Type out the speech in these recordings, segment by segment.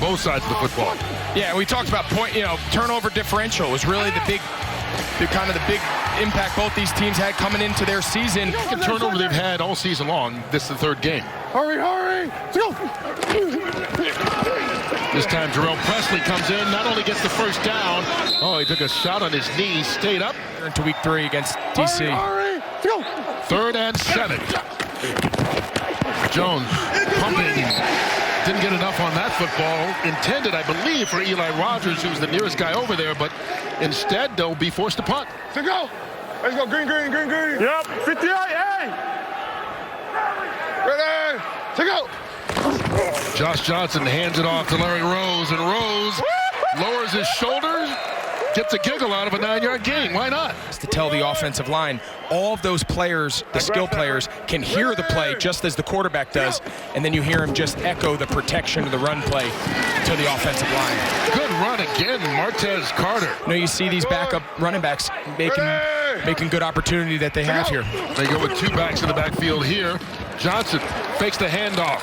both sides of the football. Yeah, we talked about turnover differential was really the big impact both these teams had coming into their season. The turnover they've had all season long. This is the third game. Hurry, hurry! Let's go! This time Jarrell Presley comes in, not only gets the first down, he took a shot on his knee, stayed up. Into week 3 against DC. Hurry, hurry! Let's go! 3rd and 7. Jones pumping. Didn't get enough on that football. Intended, I believe, for Eli Rogers, who's the nearest guy over there, but instead they'll be forced to punt. Let's go! Let's go, green, green, green, green! Yep, 58, hey! Ready! Let's go! Josh Johnson hands it off to Larry Rose, and Rose lowers his shoulders, gets a giggle out of a 9-yard gain. Why not? To tell the offensive line, all of those players, the skill players, can hear the play just as the quarterback does, and then you hear him just echo the protection of the run play to the offensive line. Good run again, Martez Carter. You see these backup running backs making good opportunity that they have here. They go with 2 backs in the backfield here. Johnson fakes the handoff,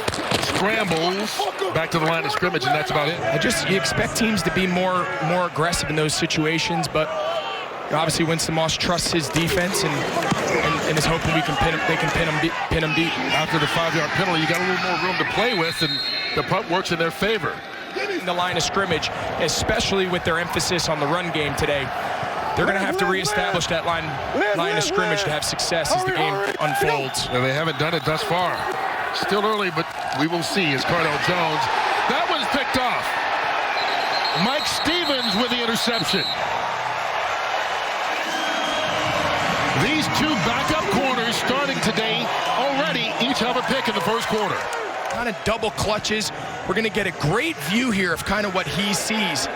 scrambles back to the line of scrimmage, and that's about it. You expect teams to be more aggressive in those situations, but obviously Winston Moss trusts his defense and is hoping they can pin him deep. After the 5-yard penalty, you got a little more room to play with, and the punt works in their favor. The line of scrimmage, especially with their emphasis on the run game today, they're going to have to reestablish that line of scrimmage to have success as the game unfolds. And they haven't done it thus far. Still early, but we will see as Cardale Jones. That one's picked off. Mike Stevens with the interception. These 2 backup corners starting today already each have a pick in the first quarter. Kind of double clutches. We're going to get a great view here of kind of what he sees.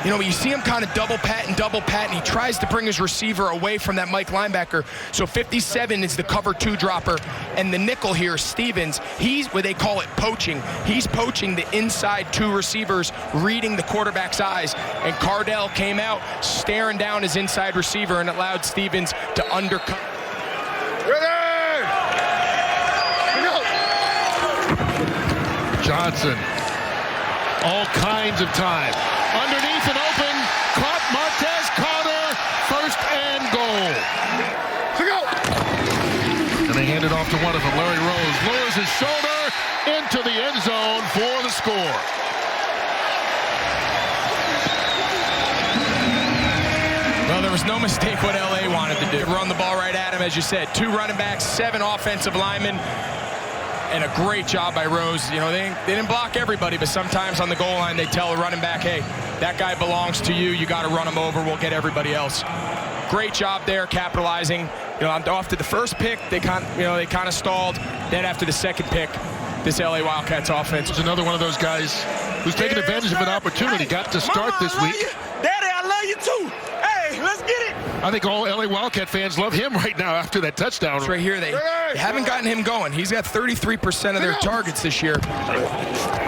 You see him kind of double pat, and he tries to bring his receiver away from that Mike linebacker. So 57 is the cover 2 dropper, and the nickel here, Stevens, he's what they call it poaching. He's poaching the inside 2 receivers, reading the quarterback's eyes, and Cardale came out staring down his inside receiver and allowed Stevens to undercut. Ready! Go! Johnson, all kinds of time. Underneath and open, caught Martez Carter, 1st and goal. Go! And they hand it off to one of them, Larry Rose, lowers his shoulder into the end zone for the score. Well, there was no mistake what LA wanted to do. Run the ball right at him, as you said. 2 running backs, 7 offensive linemen. And a great job by Rose. They didn't block everybody, but sometimes on the goal line they tell a running back, hey, that guy belongs to you. You got to run him over. We'll get everybody else. Great job there, capitalizing. After the first pick, they kind of stalled. Then after the second pick, this LA Wildcats offense was another one of those guys who's taking advantage of an opportunity. Got to start this week. Daddy, I love you too. Hey, let's get it. I think all LA Wildcat fans love him right now after that touchdown. Right here, they haven't gotten him going. He's got 33% of their targets this year.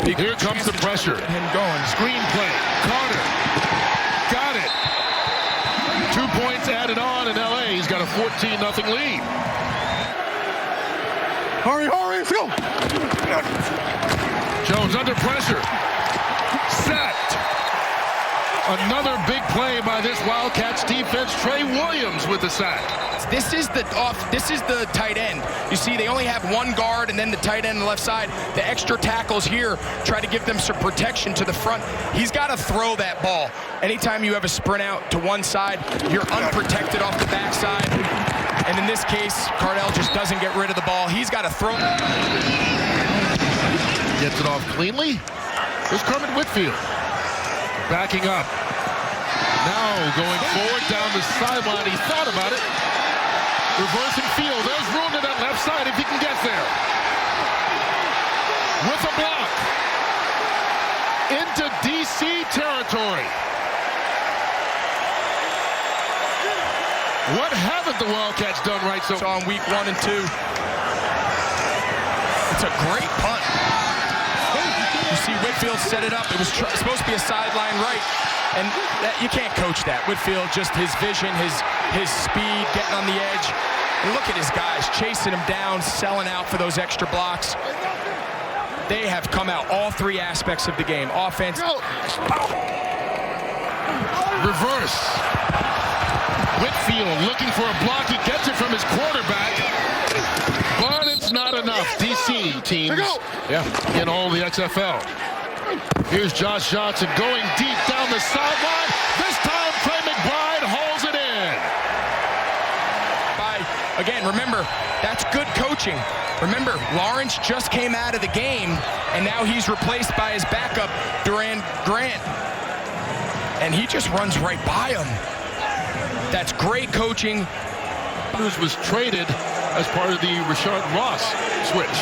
Here comes the pressure. Him going. Screen play. Carter. Got it. 2 points added on, and LA. He's got a 14-0 lead. Hurry, hurry, let's go! Jones under pressure. Sacked. Another big play by this Wildcats defense. Trey Williams with the sack. This is the tight end. You see, they only have 1 guard and then the tight end on the left side. The extra tackles here try to give them some protection to the front. He's got to throw that ball. Anytime you have a sprint out to one side, you're unprotected off the backside. And in this case, Cardale just doesn't get rid of the ball. He's got to throw. Gets it off cleanly. There's Kermit Whitfield. Backing up. Now going forward down the sideline. He thought about it. Reversing field. There's room to that left side if he can get there. With a block. Into DC territory. What haven't the Wildcats done right so far? On week 1 and 2. It's a great punt. You see Whitfield set it up. It was supposed to be a sideline right. And you can't coach that. Whitfield, just his vision, his speed, getting on the edge. And look at his guys chasing him down, selling out for those extra blocks. they have come out all three aspects of the game. Offense. Reverse. Whitfield looking for a block. He gets it from his quarterback. But it's not enough. DC teams in all the XFL. Here's Josh Johnson going deep down the sideline. This time, Trey McBride hauls it in. Again, remember, that's good coaching. Remember, Lawrence just came out of the game, and now he's replaced by his backup, Duran Grant. And he just runs right by him. That's great coaching. Was traded as part of the Rashard Ross switch.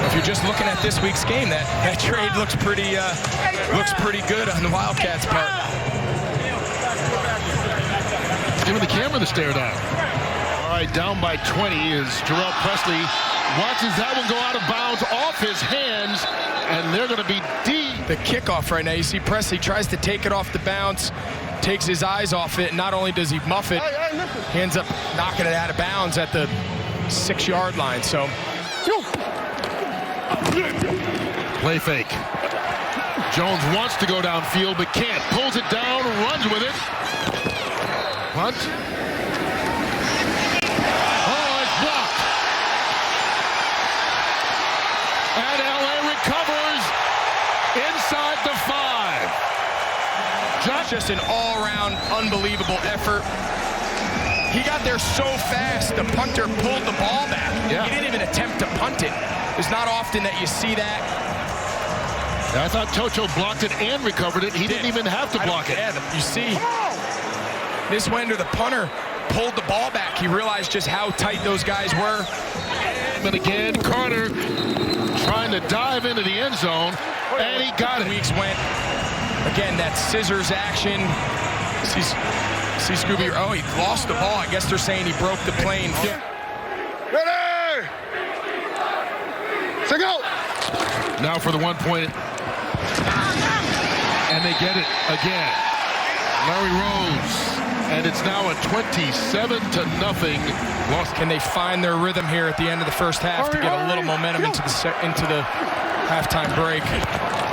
If you're just looking at this week's game, that trade looks pretty good on the Wildcats' part. Giving the camera the stare down. All right, down by 20 is Jarrell Presley. Watches that one go out of bounds off his hands, and they're going to be deep. The kickoff right now, you see Presley tries to take it off the bounce, takes his eyes off it. Not only does he muff it, he ends up knocking it out of bounds at the 6-yard line. So, play fake. Jones wants to go downfield but can't. Pulls it down, runs with it. Punt. Oh, it's blocked. And LA recovers inside the 5. Just an all-around unbelievable effort. He got there so fast, the punter pulled the ball back. Yeah. He didn't even attempt to punt it. It's not often that you see that. I thought Tocho blocked it and recovered it. He didn't even have to block it. Yeah, you see, this wender, the punter, pulled the ball back. He realized just how tight those guys were. And again, Carter trying to dive into the end zone, and he got it. Weeks went, again, that scissors action. See Scooby, oh, he lost the ball. I guess they're saying he broke the plane. Ready! Set go! Now for the 1 point. And they get it again. Larry Rose. And it's now a 27-0 loss. Can they find their rhythm here at the end of the first half to get a little momentum into the halftime break?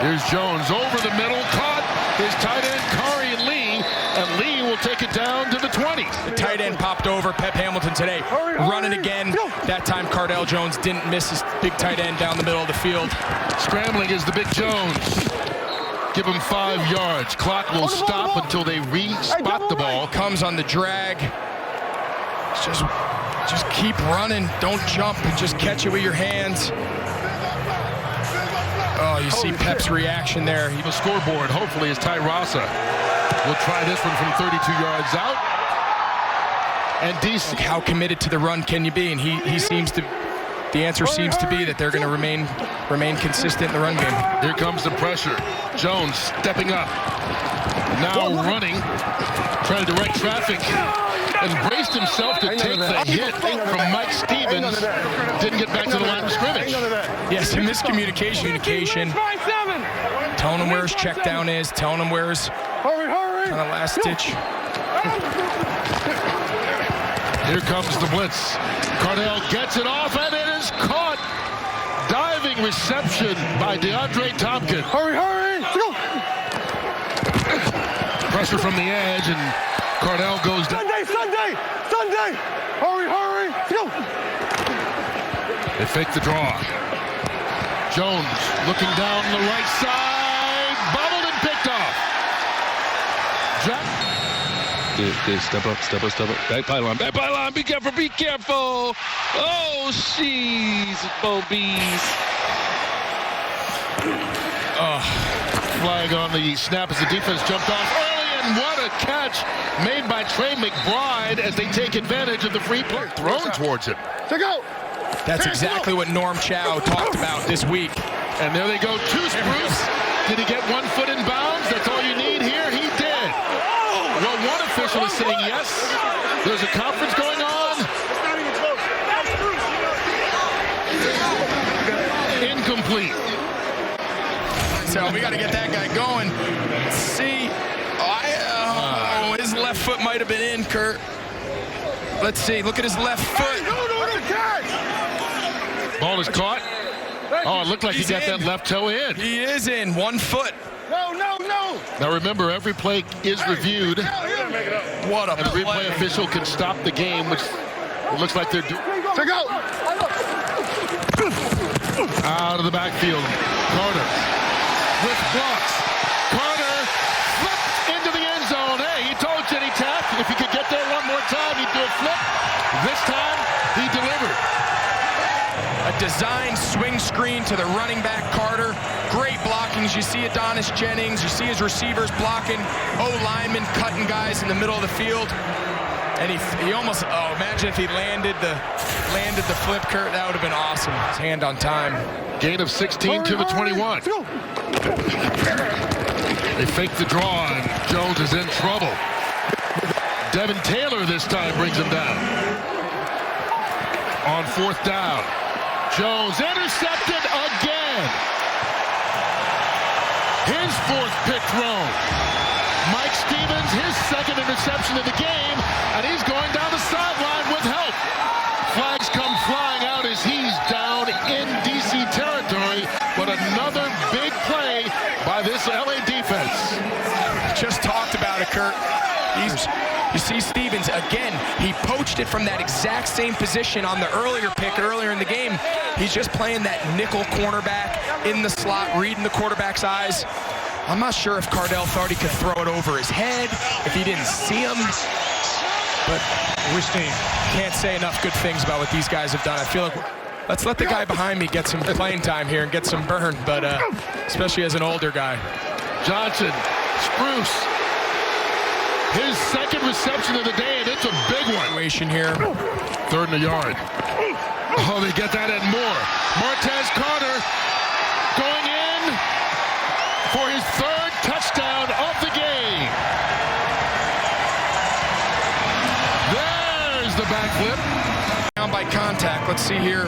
Here's Jones over the middle, caught his tight end Kari and Lee, and Lee will take it down to the 20. The tight end popped over. Pep Hamilton today running again. That time Cardale Jones didn't miss his big tight end down the middle of the field. Scrambling is the big Jones. Give him 5 yards. Clock will stop until they re-spot the ball. Comes on the drag. Just keep running. Don't jump and just catch it with your hands. Oh, you see Pep's reaction there. The scoreboard, hopefully, is Tyrasa. We'll try this one from 32 yards out. And DC. How committed to the run can you be? And he seems to. The answer seems to be that they're going to remain consistent in the run game. Here comes the pressure. Jones stepping up. Now running, trying to direct traffic. And braced himself to take the hit from Mike Stevens. Didn't get back to the line of scrimmage. Yes, miscommunication. Telling him where his check down is. Telling him where his kind of last stitch. Here comes the blitz. Cardale gets it off, and it is caught. Diving reception by DeAndre Tompkins. Hurry! Go! Pressure from the edge, and Cardale goes down. Sunday! Hurry! Go! They fake the draw. Jones looking down the right side. Bubbled and picked off. Jack. Step up. Back pylon. Be careful. Oh, jeez. Bo Bees. Flag on the snap as the defense jumped off early, and what a catch made by Trey McBride as they take advantage of the free play thrown towards him. Go! That's exactly what Norm Chow talked about this week. And there they go, two Spruce. Did he get 1 foot in bounds? That's all you need here. He did. Well, one official is saying yes. There's a conference going on. Incomplete. So we got to get that guy going. See, his left foot might have been in, Kurt. Let's see. Look at his left foot. Ball is caught. Oh, it looked like he got that left toe in. He is in 1 foot. No. Now remember, every play is reviewed, What a and the replay play. official can stop the game, which it looks like they're doing. Check out. Out of the backfield, Carter with blocks. Carter flipped into the end zone. Hey, he told Jenny Taft if he could get there one more time, he'd do a flip. This time, he delivered. A design swing screen to the running back, Carter. Great blockings. You see Adonis Jennings. You see his receivers blocking. O-lineman cutting guys in the middle of the field. And he almost, imagine if he landed the flip, Kurt. That would have been awesome. His hand on time. Gain of 16 to the 21. They fake the draw, and Jones is in trouble. Devin Taylor this time brings him down. On 4th down, Jones intercepted again. His 4th pick thrown. Mike Stevens, his 2nd interception of the game, and he's going down the sideline with help. Flags come flying out as he's down in DC territory, but another big play by this LA defense. Just talked about it, Kurt. You see Stevens, again, he poached it from that exact same position on the earlier pick earlier in the game. He's just playing that nickel cornerback in the slot, reading the quarterback's eyes. I'm not sure if Cardale thought he could throw it over his head, if he didn't see him. But can't say enough good things about what these guys have done. I feel like let's let the guy behind me get some playing time here and get some burn, but especially as an older guy. Johnson, Spruce, his 2nd reception of the day, and it's a big one. Situation here. 3rd and a yard. Oh, they get that and more. Martez Carter going in for his 3rd touchdown of the game. There's the backflip. Down by contact. Let's see here.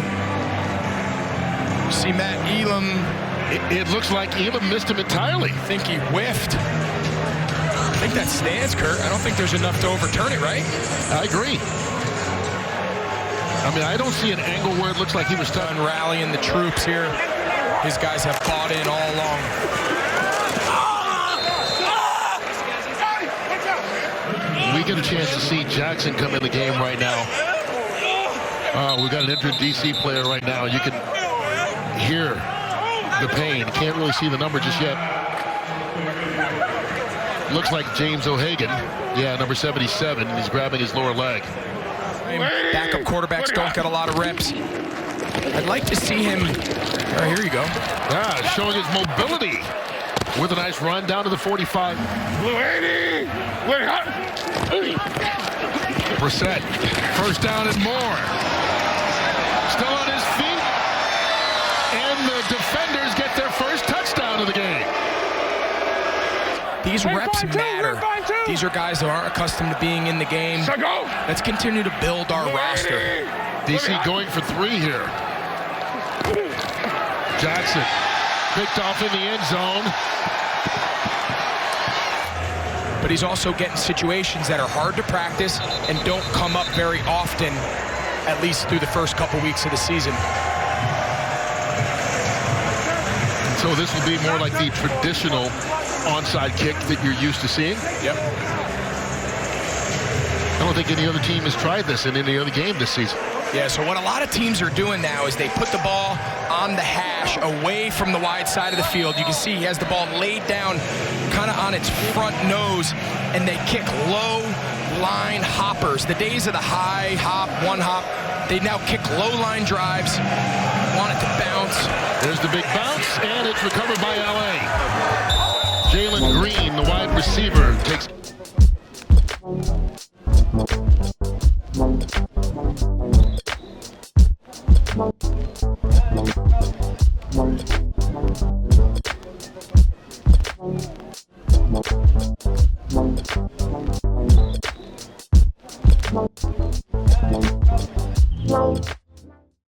See Matt Elam. It looks like Elam missed him entirely. I think he whiffed. I think that stands, Kurt. I don't think there's enough to overturn it, right? I agree. I mean, I don't see an angle where it looks like he was Done rallying the troops here. His guys have bought in all along. We get a chance to see Jackson come in the game right now. We've got an injured DC player right now. You can hear the pain. Can't really see the number just yet. Looks like James O'Hagan. Yeah, number 77. He's grabbing his lower leg. Backup quarterbacks don't get a lot of reps. I'd like to see him. Oh, here you go. Showing his mobility with a nice run down to the 45. Brissett, 1st down and more. Still on his feet. And the defenders get their 1st touchdown of the game. These reps matter. These are guys that aren't accustomed to being in the game. Let's continue to build our roster. DC going for 3 here. Jackson picked off in the end zone. But he's also getting situations that are hard to practice and don't come up very often, at least through the first couple weeks of the season. So this will be more like the traditional onside kick that you're used to seeing? Yep. I don't think any other team has tried this in any other game this season. Yeah, so what a lot of teams are doing now is they put the ball on the hash away from the wide side of the field. You can see he has the ball laid down kind of on its front nose, and they kick low line hoppers. The days of the high hop, one hop, they now kick low line drives, want it to bounce. There's the big bounce, and it's recovered by LA. Jalen Green, the wide receiver, takes